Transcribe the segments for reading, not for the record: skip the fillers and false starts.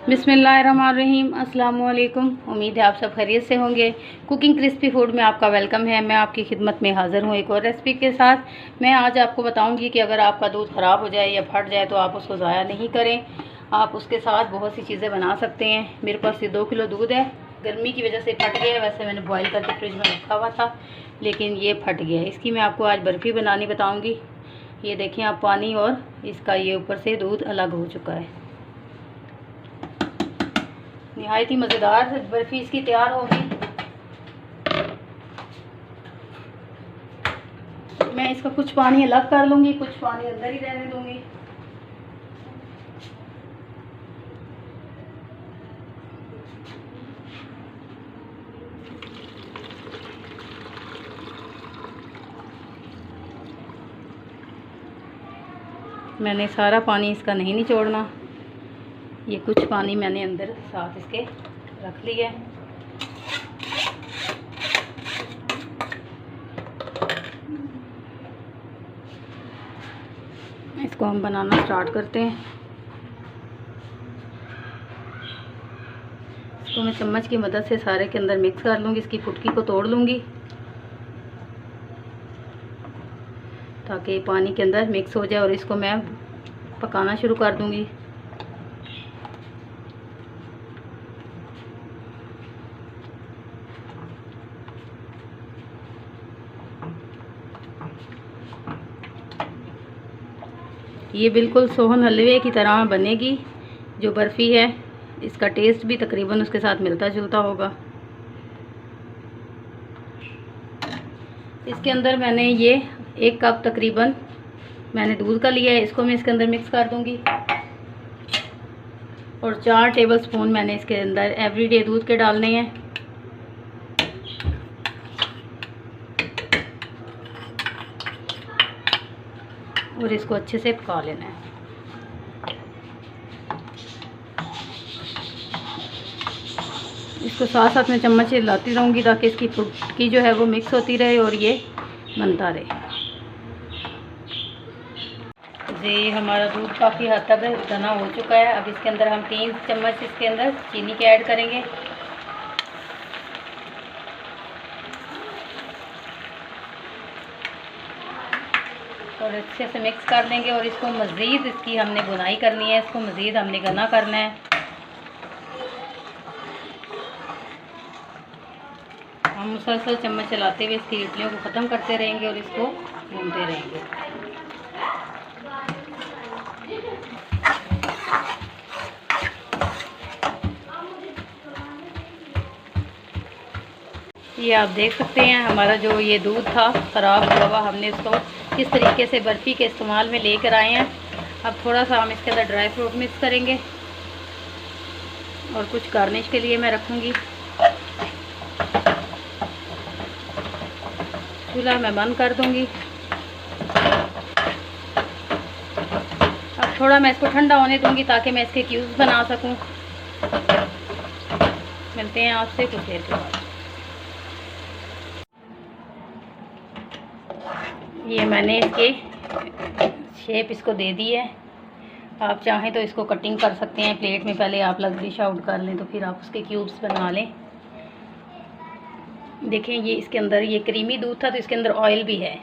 बिस्मिल्लाहिर्रहमानिर्रहीम। अस्सलाम वालेकुम। उम्मीद है आप सब खैरियत से होंगे। कुकिंग क्रिस्पी फूड में आपका वेलकम है। मैं आपकी खिदमत में हाज़िर हूँ एक और रेसिपी के साथ। मैं आज आपको बताऊंगी कि अगर आपका दूध ख़राब हो जाए या फट जाए तो आप उसको ज़ाया नहीं करें। आप उसके साथ बहुत सी चीज़ें बना सकते हैं। मेरे पास ये 2 किलो दूध है, गर्मी की वजह से फट गया है। वैसे मैंने बॉयल करके फ्रिज में रखा हुआ था, लेकिन ये फट गया है। इसकी मैं आपको आज बर्फ़ी बनानी बताऊँगी। ये देखें आप, पानी और इसका ये ऊपर से दूध अलग हो चुका है। निहायत ही मज़ेदार बर्फ़ी इसकी तैयार होगी। मैं इसका कुछ पानी अलग कर लूँगी, कुछ पानी अंदर ही रहने दूँगी। मैंने सारा पानी इसका नहीं निचोड़ना, ये कुछ पानी मैंने अंदर साथ इसके रख लिया है। इसको हम बनाना स्टार्ट करते हैं। इसको मैं चम्मच की मदद से सारे के अंदर मिक्स कर लूँगी। इसकी फुटकी को तोड़ लूँगी ताकि पानी के अंदर मिक्स हो जाए, और इसको मैं पकाना शुरू कर दूँगी। ये बिल्कुल सोहन हलवे की तरह बनेगी जो बर्फ़ी है। इसका टेस्ट भी तकरीबन उसके साथ मिलता जुलता होगा। इसके अंदर मैंने ये 1 कप तकरीबन मैंने दूध का लिया है। इसको मैं इसके अंदर मिक्स कर दूंगी, और 4 टेबलस्पून मैंने इसके अंदर एवरीडे दूध के डालने हैं। और इसको अच्छे से पका लेना है। इसको साथ साथ में चम्मच से हिलाती रहूँगी ताकि इसकी फुटकी जो है वो मिक्स होती रहे और ये बनता रहे। ये हमारा दूध काफ़ी हद तक घना हो चुका है। अब इसके अंदर हम 3 चम्मच इसके अंदर चीनी के ऐड करेंगे। और अच्छे से मिक्स कर देंगे, और इसको मज़ीद इसकी हमने बुनाई करनी है। इसको मज़ीद हमने घना करना है। हम मुसलसल चम्मच चलाते हुए इसकी इडलियों को ख़त्म करते रहेंगे और इसको भूनते रहेंगे। ये आप देख सकते हैं हमारा जो ये दूध था ख़राब हुआ हुआ, हमने इसको किस तरीके से बर्फ़ी के इस्तेमाल में लेकर आए हैं। अब थोड़ा सा हम इसके अंदर ड्राई फ्रूट मिक्स करेंगे, और कुछ गार्निश के लिए मैं रखूँगी। चूल्हा मैं बंद कर दूँगी। अब थोड़ा मैं इसको ठंडा होने दूँगी ताकि मैं इसके क्यूब्स बना सकूँ। मिलते हैं आपसे कुछ देर के बाद। ये मैंने इसके शेप इसको दे दी है। आप चाहें तो इसको कटिंग कर सकते हैं प्लेट में। पहले आप डिश आउट कर लें तो फिर आप उसके क्यूब्स बना लें। देखें ये इसके अंदर ये क्रीमी दूध था तो इसके अंदर ऑयल भी है।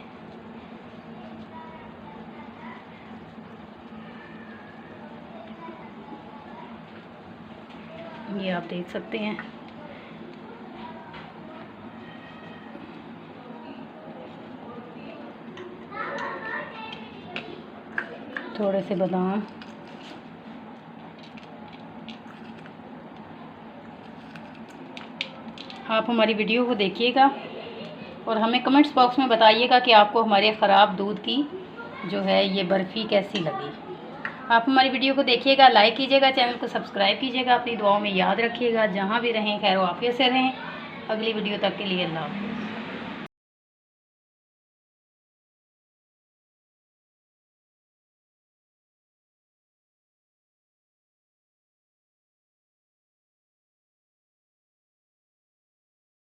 ये आप देख सकते हैं। थोड़े से बादाम, आप हमारी वीडियो को देखिएगा और हमें कमेंट्स बॉक्स में बताइएगा कि आपको हमारे ख़राब दूध की जो है ये बर्फ़ी कैसी लगी। आप हमारी वीडियो को देखिएगा, लाइक कीजिएगा, चैनल को सब्सक्राइब कीजिएगा। अपनी दुआओं में याद रखिएगा। जहाँ भी रहें खैर आफियत से रहें। अगली वीडियो तक के लिए अल्लाह हाफ़िज़।